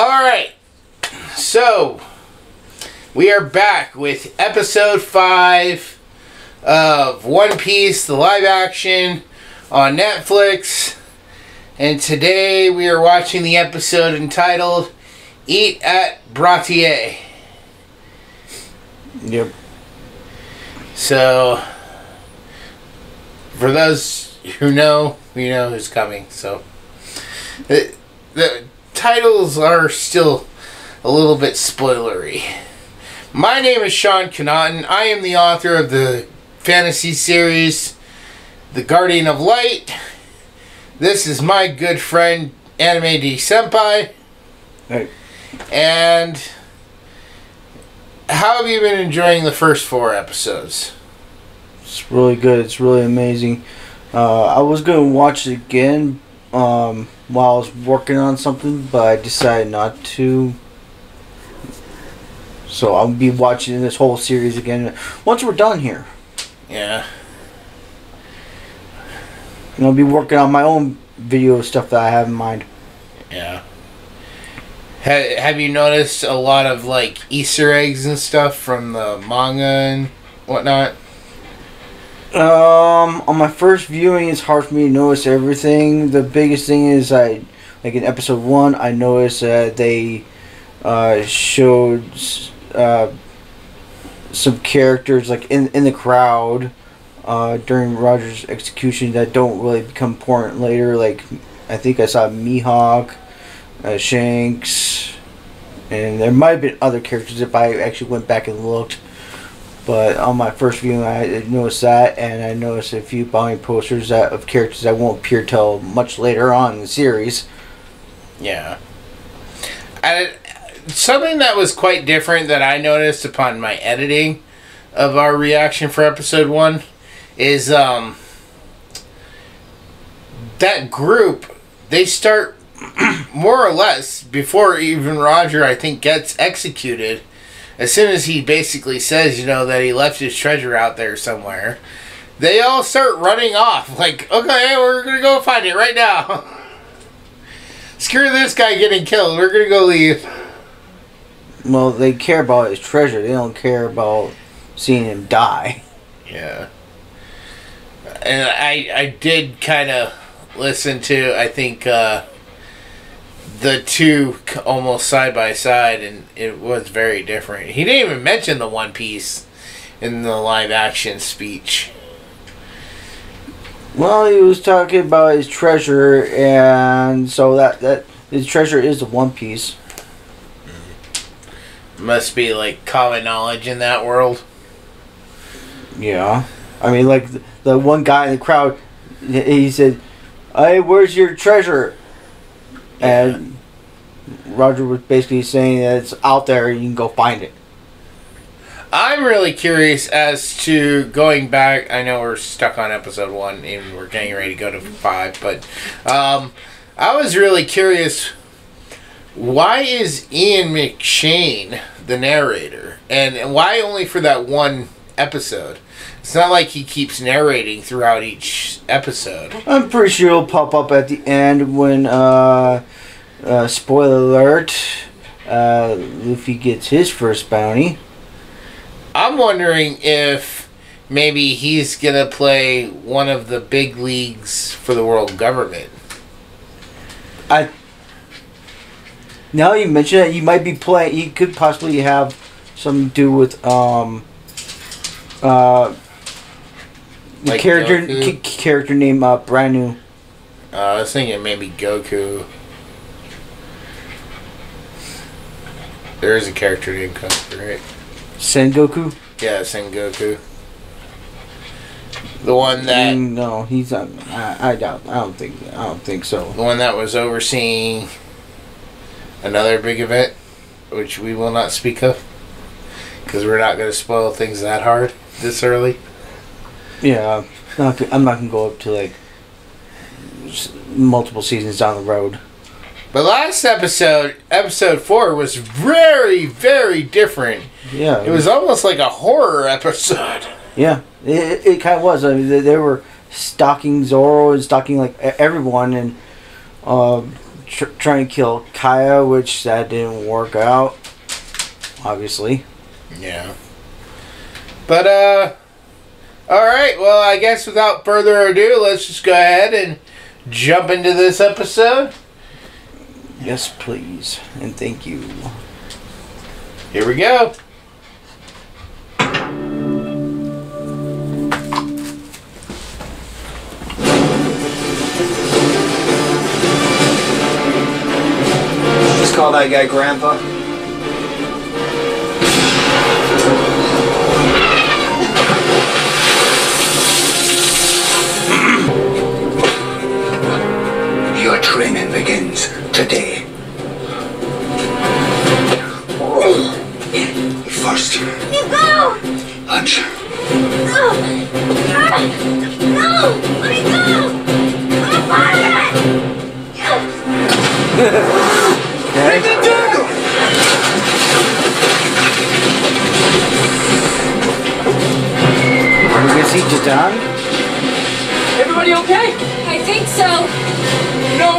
Alright, so we are back with episode 5 of One Piece, the live action on Netflix. And today we are watching the episode entitled Eat at Bratier. Yep. So, for those who know, we know who's coming. So, the titles are still a little bit spoilery. My name is Sean Connaughton. I am the author of the fantasy series The Guardian of Light. This is my good friend Anime D Senpai. Hey. And how have you been enjoying the first 4 episodes? It's really good. It's really amazing. I was going to watch it again while I was working on something, but I decided not to. So I'll be watching this whole series again once we're done here. Yeah. And I'll be working on my own video stuff that I have in mind. Yeah. Have you noticed a lot of like Easter eggs and stuff from the manga and whatnot? On my first viewing, it's hard for me to notice everything. The biggest thing is like in episode 1, I noticed that they showed some characters like in the crowd during Roger's execution that don't really become important later. Like I think I saw Mihawk, Shanks, and there might have been other characters if I actually went back and looked. But on my first viewing, I noticed that, and I noticed a few bounty posters of characters that won't appear till much later on in the series. Yeah. Something that was quite different that I noticed upon my editing of our reaction for episode 1 is that group, they start more or less before even Roger, I think, gets executed. As soon as he basically says, you know, that he left his treasure out there somewhere, they all start running off. Like, okay, we're going to go find it right now. Screw this guy getting killed. We're going to go leave. Well, they care about his treasure. They don't care about seeing him die. Yeah. And I did kind of listen to, I think, the two almost side by side, and it was very different. He didn't even mention the One Piece in the live action speech. Well, he was talking about his treasure, and so that his treasure is the One Piece. Must be like common knowledge in that world. Yeah, I mean, like the one guy in the crowd, he said, "Hey, where's your treasure?" And Roger was basically saying that it's out there and you can go find it. I'm really curious as to going back. I know we're stuck on episode 1 and we're getting ready to go to 5, but I was really curious, why is Ian McShane the narrator? And why only for that one episode? It's not like he keeps narrating throughout each episode. I'm pretty sure it'll pop up at the end when spoiler alert, Luffy gets his first bounty. I'm wondering if maybe he's gonna play one of the big leagues for the world government. Now you mention that, he might be playing. He could possibly have something to do with the like character named brand new. I was thinking maybe Goku. There is a character named Goku, right? Sengoku? Yeah, Sengoku. The one that no, he's not. I doubt. I don't think so. The one that was overseeing another big event, which we will not speak of, because we're not going to spoil things that hard this early. Yeah, I'm not gonna go up to like multiple seasons down the road. But last episode 4, was very, very different. Yeah. It was almost like a horror episode. Yeah, it kind of was. I mean, they were stalking Zoro and stalking like everyone, and trying to kill Kaya, which that didn't work out. Obviously. Yeah. But, alright, well, I guess without further ado, let's just go ahead and jump into this episode. Yes, please. And thank you. Here we go. Just call that guy Grandpa. Your training begins today. First, You go! punch. No! No! Let me go! I'm a pirate! Okay. Are we gonna see Jadon? Everybody okay? I think so. No,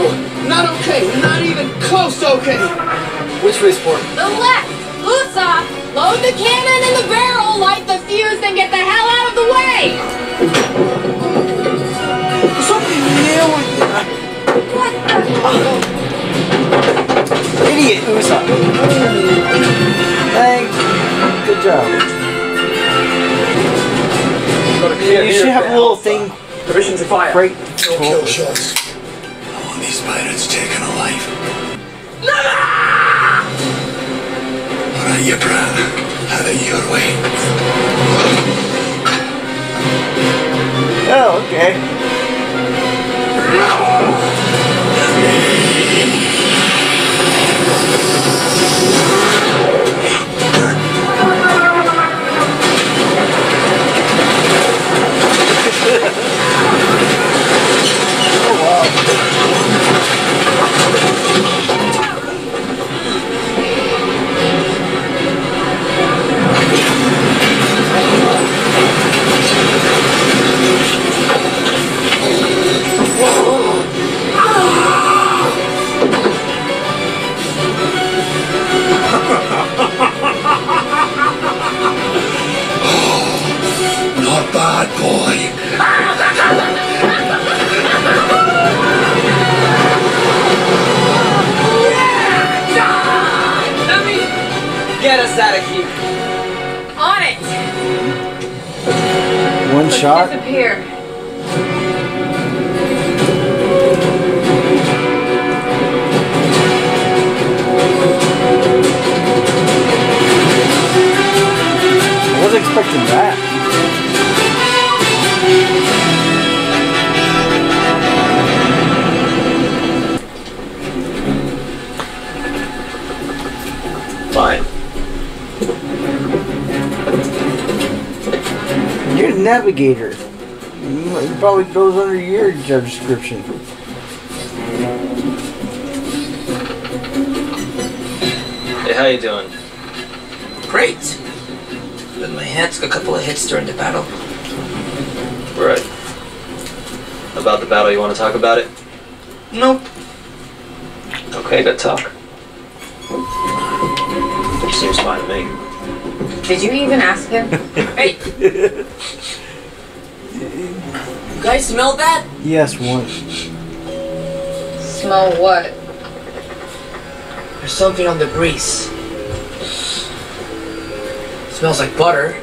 not okay. Not even close to okay. Which way sport? The left! Loose off! Load the cannon in the barrel, light the fuse, then get the hell out of the way! Something new with that. What the? Idiot, Usopp. Thanks. Good job. You should have a little thing. Permission to fire. Break. No kill shots. I want these pirates taken alive. Alright, you Bran. Have it your way. Oh, okay. Oh, wow. Not bad, boy. Let me get us out of here. On it! One shot. Disappear. I wasn't expecting that. Fine. You're a navigator. It probably goes under your job description. Hey, how you doing? Great. But my hand took a couple of hits during the battle. Right. About the battle, you want to talk about it? Nope. Okay, good talk. Seems fine to me. Did you even ask him? Hey! You guys smell that? Yes, one. Smell what? There's something on the grease. Smells like butter,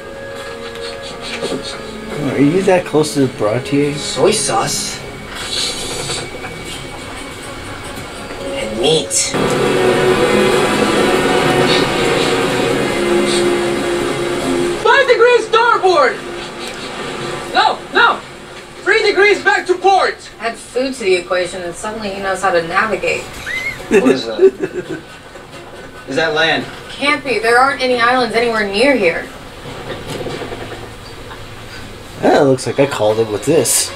Are you that close to the brautier? soy sauce, and meat. 5 degrees starboard! No! 3 degrees back to port! Add food to the equation and suddenly he knows how to navigate. What is that? Is that land? Can't be. There aren't any islands anywhere near here. That looks like I called it with this.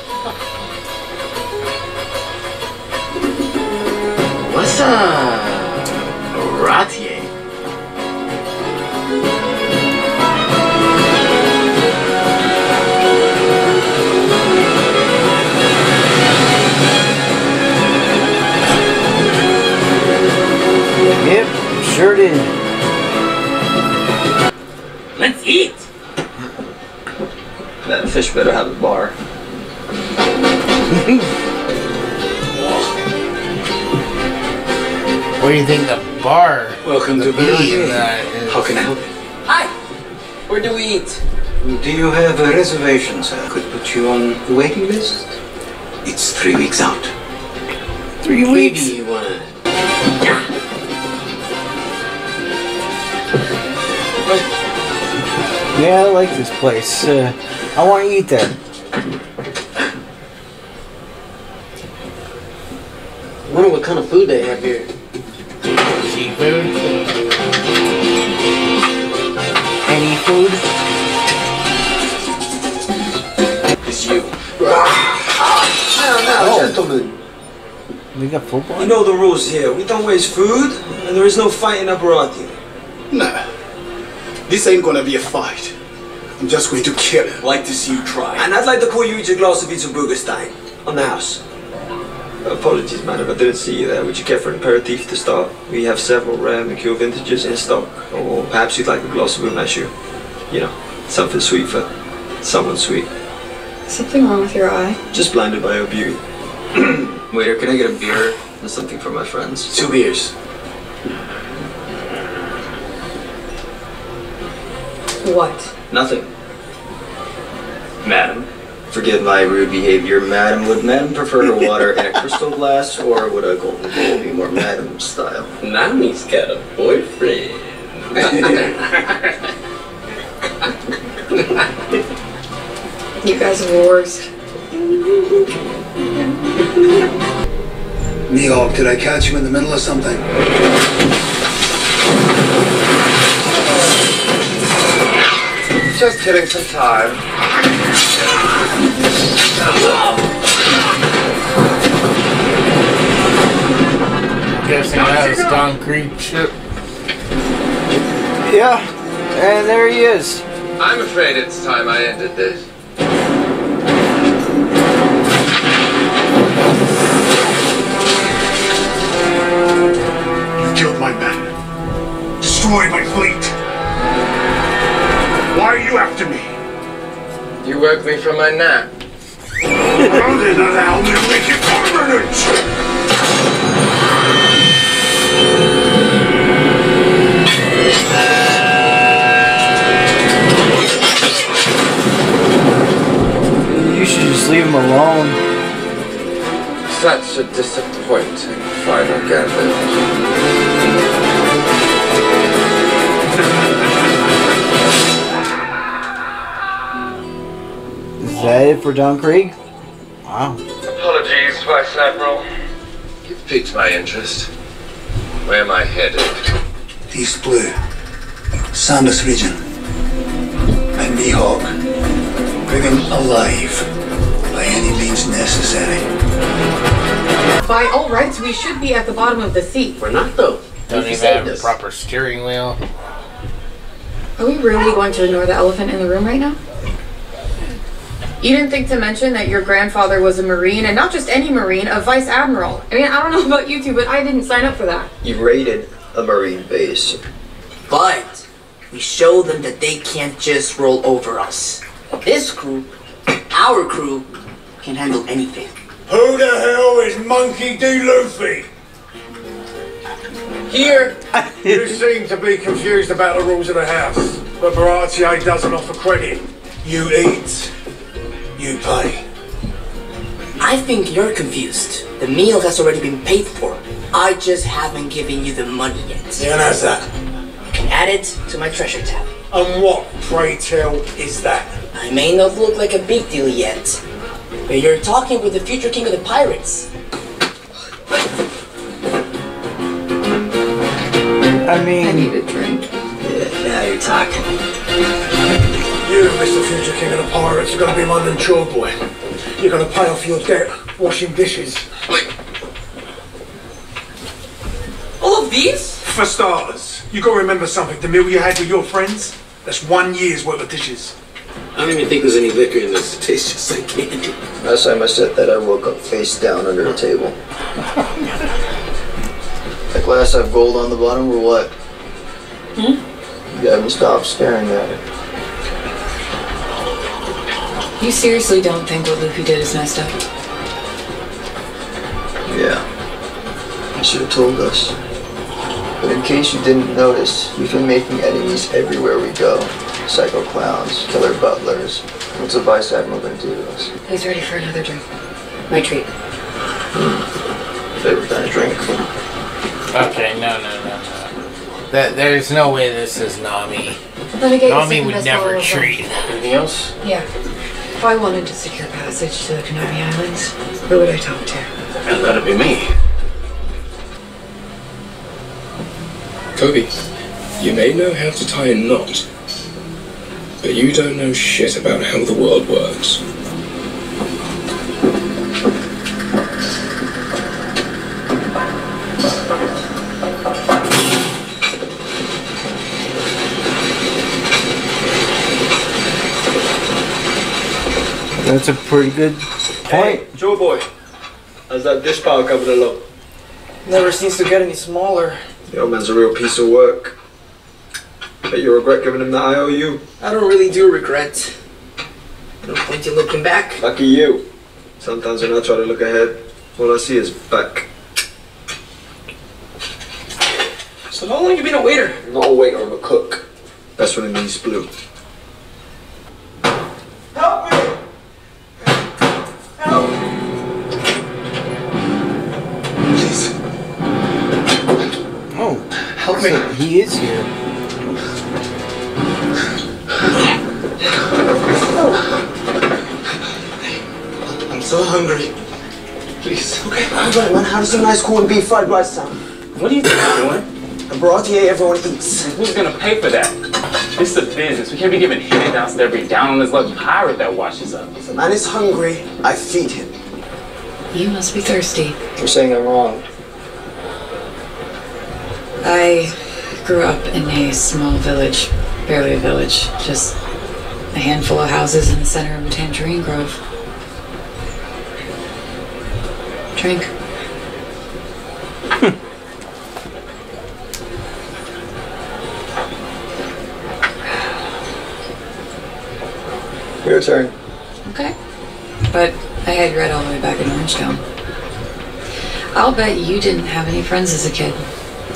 What's a ratie? deserted. Let's eat! That fish better have a bar. What do you think the bar? Welcome to Berlin. How can I help you? Hi! Where do we eat? Do you have a reservation, sir? Could put you on the waiting list. It's 3 weeks out. 3 weeks. Maybe you wanna... Yeah, I like this place. I want to eat there. I wonder what kind of food they have here. Seafood. Any food? It's you. Gentlemen, We got football. you know the rules here. We don't waste food, and there is no fighting abroad here. Nah. This ain't gonna be a fight. I'm just going to kill him. Like to see you try. And I'd like to call you each a glass of Burgerstein on the house. Apologies, madam, I didn't see you there. Would you care for an aperitif to start? We have several rare Mackenyu vintages in stock. Or perhaps you'd like a glass of umeshu. You know, something sweet for someone sweet. Something wrong with your eye? Just blinded by your beauty. Waiter, can I get a beer and something for my friends? 2 beers. What? Nothing. Madam. Forgive my rude behavior, madam. Would madam prefer her water in a crystal glass, or would a golden bowl be more madam style? Nami's got a boyfriend. You guys are the worst. Mihawk, did I catch you in the middle of something? Just killing some time. Guessing that was Don Creek's ship. Yeah, and there he is. I'm afraid it's time I ended this. You killed my men. Destroyed my fleet. Why are you after me? You woke me from my nap. How then allow me to make it permanent? You should just leave him alone. Such a disappointing final gambit. Is that it for Don Krieg? Wow. Apologies, Vice Admiral. You've piqued my interest. Where am I headed? East Blue. Sandus region. And Mihawk. Bring him alive. By any means necessary. By all rights, we should be at the bottom of the sea. We're not though. Don't You even have saved a us. proper steering wheel. Are we really going to ignore the elephant in the room right now? You didn't think to mention that your grandfather was a Marine, and not just any Marine, a Vice Admiral. I mean, I don't know about you two, but I didn't sign up for that. You raided a Marine base. But we show them that they can't just roll over us. This crew, our crew, can handle anything. Who the hell is Monkey D. Luffy? Here! You seem to be confused about the rules of the house, but Baratier doesn't offer credit. You eat, you pay. I think you're confused. The meal has already been paid for. I just haven't given you the money yet. Yeah, and how's that? You can add it to my treasure tab. And what, pray tell, is that? I may not look like a big deal yet, but you're talking with the future king of the pirates. I mean, I need a drink. Yeah, now you're talking. You, Mr. Future King of the Pirates, are going to be my new chore boy. You're going to pay off your debt washing dishes. All of these? For starters, you got to remember something. The meal you had with your friends, that's 1 year's worth of dishes. I don't even think there's any liquor in this. It tastes just like candy. Last time I said that, I woke up face down under a table. That glass have gold on the bottom or what? You haven't stopped staring at it. You seriously don't think what Luffy did is messed up? Yeah. You should have told us. But in case you didn't notice, we've been making enemies everywhere we go. Psycho clowns, killer butlers. What's a vice admiral gonna do to us? He's ready for another drink. My treat. Favorite kind of drink? Okay, no. There's no way this is Nami. Let me get you Nami some would best never bottle of treat. wine. Anything else? Yeah. If I wanted to secure passage to the Konami Islands, who would I talk to? And that'd be me. Kobe, you may know how to tie a knot, but you don't know shit about how the world works. That's a pretty good point. Hey, Joe boy. How's that dish pile covered a lot? Never seems to get any smaller. The old man's a real piece of work. Bet you regret giving him the IOU. I don't really do regret. No point in looking back. Lucky you. Sometimes when I try to look ahead, all I see is back. So how long you been a waiter? I'm not a waiter, I'm a cook. Best one in the East Blue. Help me! Help! Please. Oh, Help me. so he is here. I'm so hungry. Please. Okay, alright man, how does some nice corned beef fried rice sound? What are you doing? A brautier everyone eats. Who's gonna pay for that? This is a business. We can't be giving handouts to every down on his luck pirate that washes up. If a man is hungry, I feed him. You must be thirsty. You're saying I'm wrong. I grew up in a small village. Barely a village. Just a handful of houses in the center of a tangerine grove. Drink. Your turn. Okay. But I had read all the way back in Orangetown. I'll bet you didn't have any friends as a kid.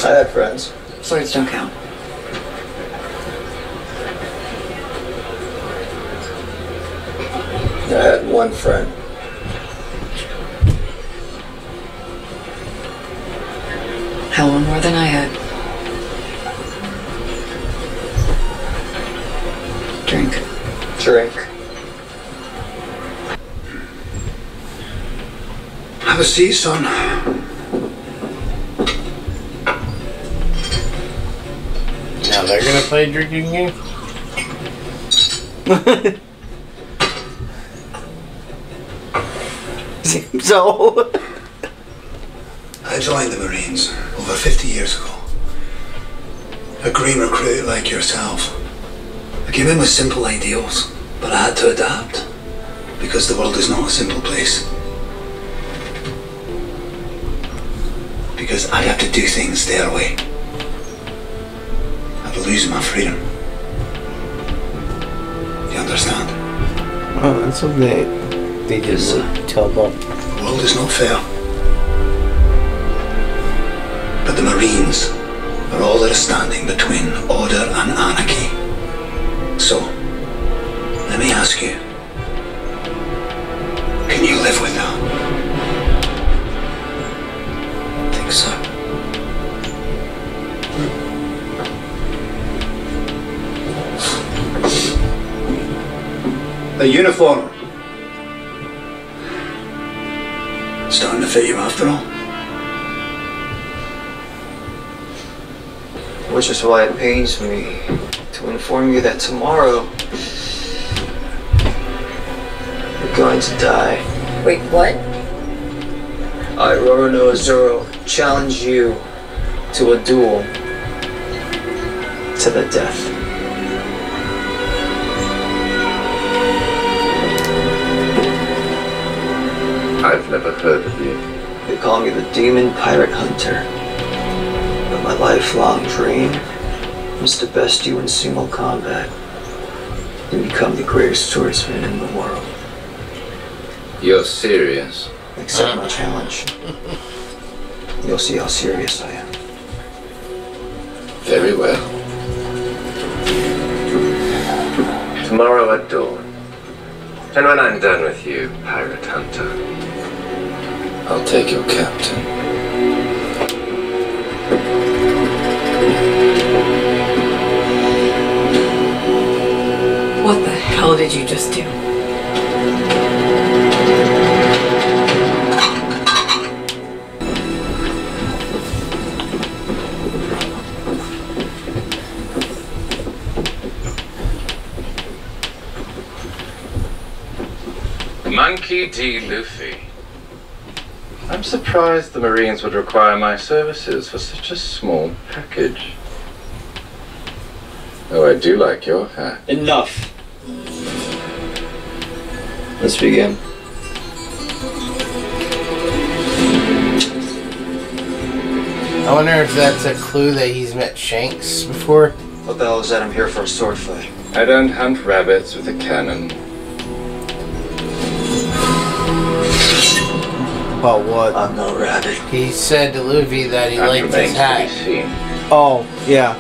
I had friends. Swords don't count. I had one friend. Hell, one more than I had. Drink. Drink. Have a seat, son. Now they're gonna play a drinking game? So I joined the Marines over 50 years ago. A green recruit like yourself. I came in with simple ideals, but I had to adapt because the world is not a simple place. Because I have to do things their way. I'd be losing my freedom. You understand? oh, that's something they just tell about. The world is not fair. But the Marines are all that are standing between order and anarchy. So, let me ask you, can you live with that? I think so. The uniform. Starting to fit you after all. Which is why it pains me to inform you that tomorrow you're going to die. Wait, what? I, Roronoa Zoro, challenge you to a duel to the death. I've never heard of you. They call me the Demon Pirate Hunter. But my lifelong dream must best you in single combat and become the greatest swordsman in the world. You're serious? Accept my challenge. You'll see how serious I am. Very well. Tomorrow at dawn. And when I'm done with you, pirate hunter, I'll take your captain. What the hell did you just do? Monkey D. Luffy. I'm surprised the Marines would require my services for such a small package. Oh, I do like your hat. Enough. Let's begin. I wonder if that's a clue that he's met Shanks before. What the hell is that? I'm here for a sword fight. I don't hunt rabbits with a cannon. About what? I'm no rabbit. He said to Luffy that he liked his hat. Oh, yeah.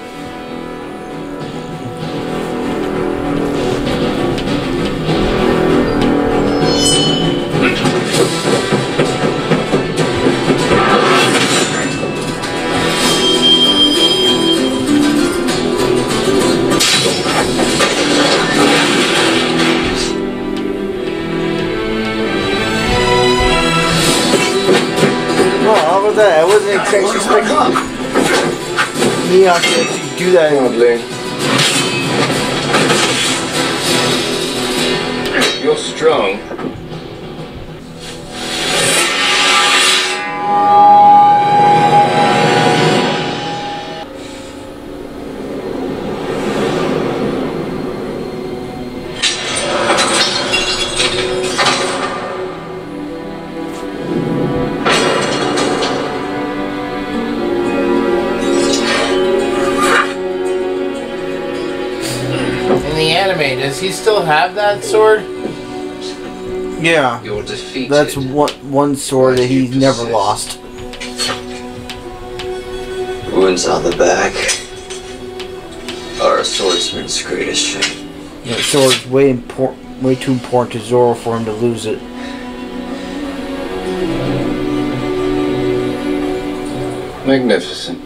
That. I wasn't expecting Iñaki to actually do that. Hardly. You're strong. Does he still have that sword? Yeah. You're defeated. That's one sword that he's never lost. Wounds on the back are a swordsman's greatest shame. That sword's way too important to Zoro for him to lose it. Magnificent.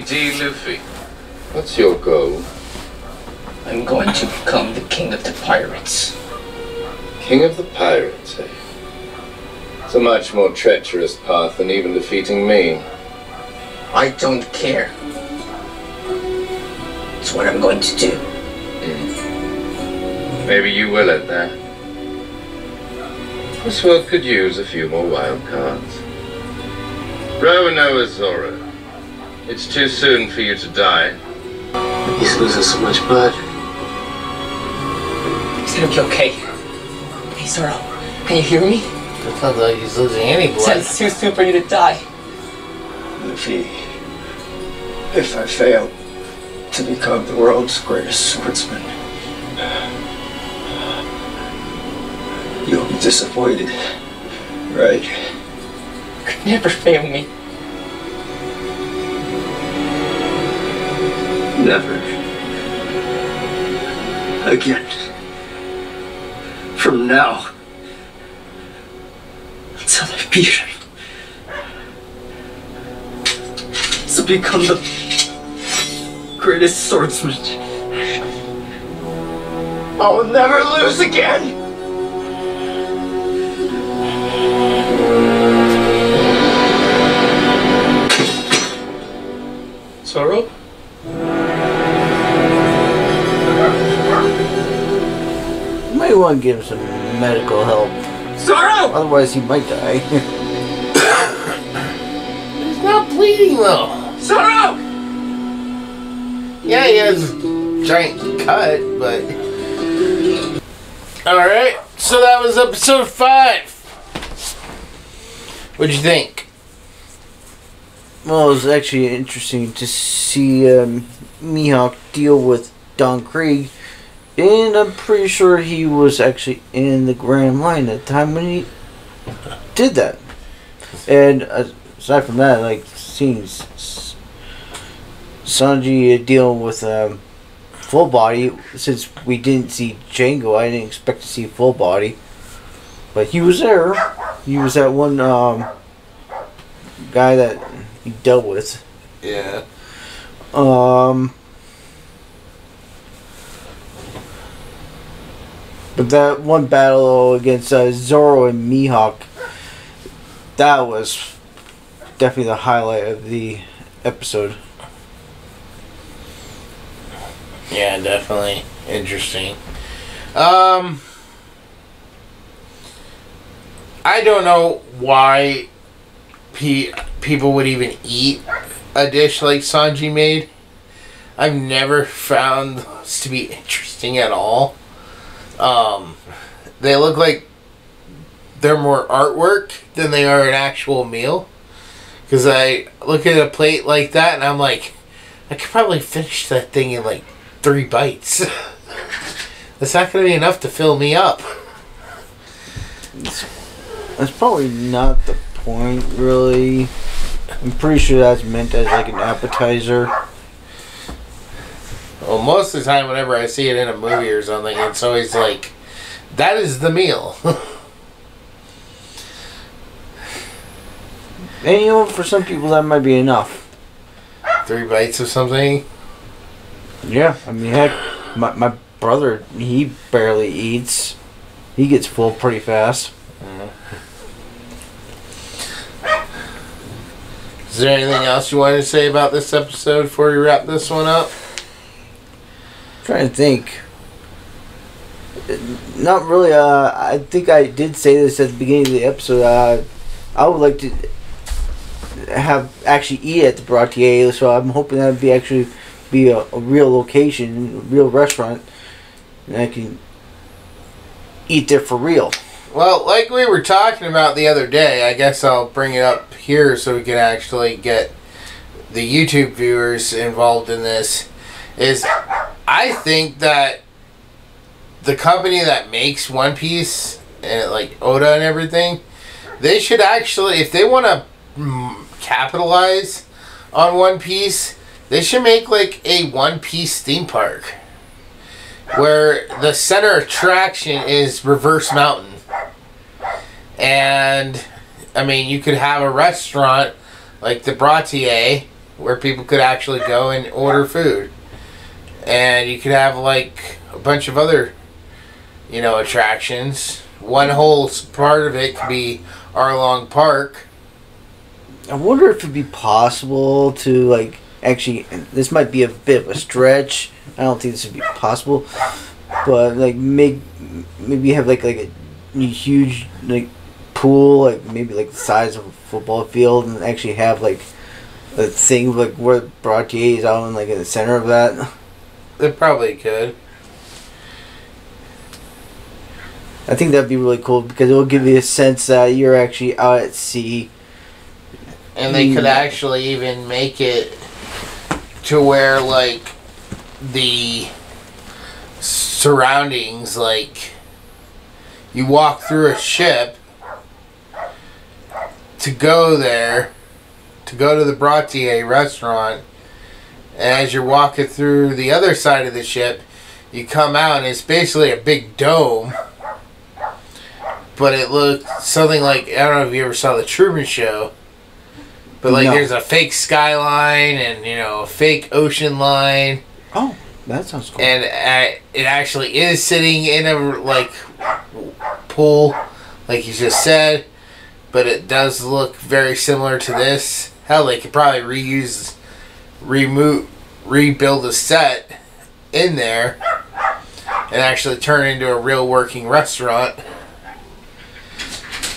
D. Luffy, what's your goal? I'm going to become the king of the pirates. King of the pirates, eh? It's a much more treacherous path than even defeating me. I don't care. It's what I'm going to do. Maybe you will at that. This world could use a few more wild cards. Romero Gibson. It's too soon for you to die. He's losing so much blood. He's gonna be okay. Hey, Zoro, can you hear me? It sounds like he's losing any blood. It's too soon for you to die. If I fail to become the world's greatest swordsman, you'll be disappointed, right? You could never fail me. Never. Again. From now until I beat him. To become the greatest swordsman. I will never lose again! want to give him some medical help. Zoro! Otherwise, he might die. He's not bleeding though. Zoro! Yeah, he has a giant cut, but... Alright, so that was episode 5. What'd you think? Well, it was actually interesting to see Mihawk deal with Don Krieg. And I'm pretty sure he was actually in the Grand Line at the time when he did that. And aside from that, like seeing Sanji dealing with full body, since we didn't see Django, I didn't expect to see full body. But he was there. He was that one guy that he dealt with. Yeah. But that one battle against Zoro and Mihawk, that was definitely the highlight of the episode. Yeah, definitely interesting. I don't know why people would even eat a dish like Sanji made. I've never found this to be interesting at all. They look like they're more artwork than they are an actual meal. Because I look at a plate like that and I'm like, I could probably finish that thing in like 3 bites. That's not going to be enough to fill me up. That's probably not the point, really. I'm pretty sure that's meant as like an appetizer. Well, most of the time, whenever I see it in a movie or something, it's always like, that is the meal. And you know, for some people that might be enough. 3 bites of something? Yeah, I mean, heck, my brother, he barely eats. He gets full pretty fast. Is there anything else you wanted to say about this episode before we wrap this one up? Trying to think. Not really. I think I did say this at the beginning of the episode. I would like to have actually eat at the Bratier, so I'm hoping that would be actually be a real location, a real restaurant, and I can eat there for real. Well, like we were talking about the other day, I guess I'll bring it up here so we can actually get the YouTube viewers involved in this, is I think that the company that makes One Piece, and like Oda and everything, they should actually, if they want to capitalize on One Piece, they should make like a One Piece theme park where the center attraction is Reverse Mountain. And I mean, you could have a restaurant like the Bratier where people could actually go and order food. And you could have like a bunch of other, you know, attractions. One whole part of it could be Arlong Park. I wonder if it'd be possible to like actually, this might be a bit of a stretch. I don't think this would be possible, but like maybe have like a huge like pool, like maybe like the size of a football field, and actually have like a thing like where Bratier is out in like in the center of that. They probably could. I think that'd be really cool because it will give you a sense that you're actually out at sea. And they could actually even make it to where like the surroundings, like you walk through a ship to go there, to go to the Bratier restaurant, and as you're walking through the other side of the ship, you come out and it's basically a big dome, but it looked something like, I don't know if you ever saw the Truman Show, but like there's a fake skyline and, you know, a fake ocean line. Oh, that sounds cool. And it actually is sitting in a like pool, like you just said, but it does look very similar to this. Hell, they could probably rebuild a set in there. and actually turn into a real working restaurant.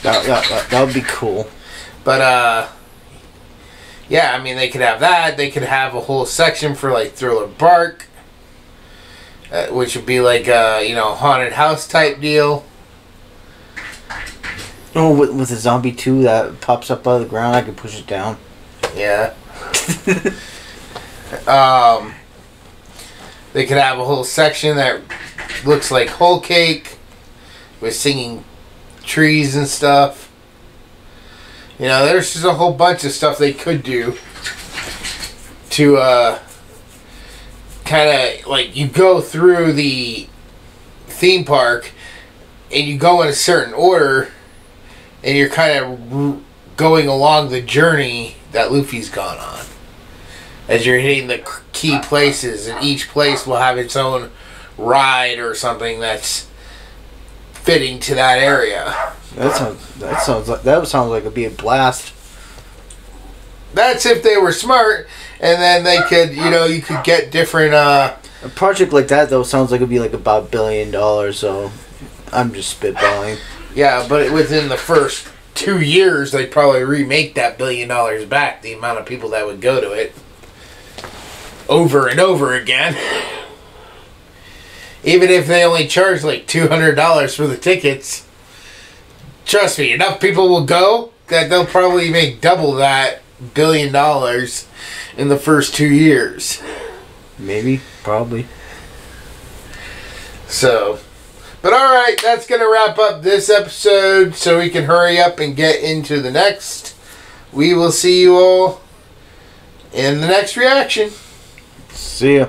That would be cool. But yeah, I mean, they could have that. They could have a whole section for like Thriller Bark, which would be like a haunted house type deal. Oh, with a zombie too that pops up out of the ground, I could push it down. Yeah. They could have a whole section that looks like Whole Cake with singing trees and stuff. There's just a whole bunch of stuff they could do to kind of like, you go through the theme park and you go in a certain order and you're kind of going along the journey that Luffy's gone on as you're hitting the key places, and each place will have its own ride or something that's fitting to that area. That sounds like it'd be a blast. That's if they were smart, and then they could, you could get different. A project like that though sounds like it'd be like about $1 billion. So I'm just spitballing. Yeah, but within the first 2 years, they'd probably remake that $1 billion back. The amount of people that would go to it over and over again. Even if they only charge like $200 for the tickets, trust me, enough people will go that they'll probably make double that $1 billion in the first 2 years. Maybe, probably. So, but alright, that's going to wrap up this episode so we can hurry up and get into the next. We will see you all in the next reaction. See ya.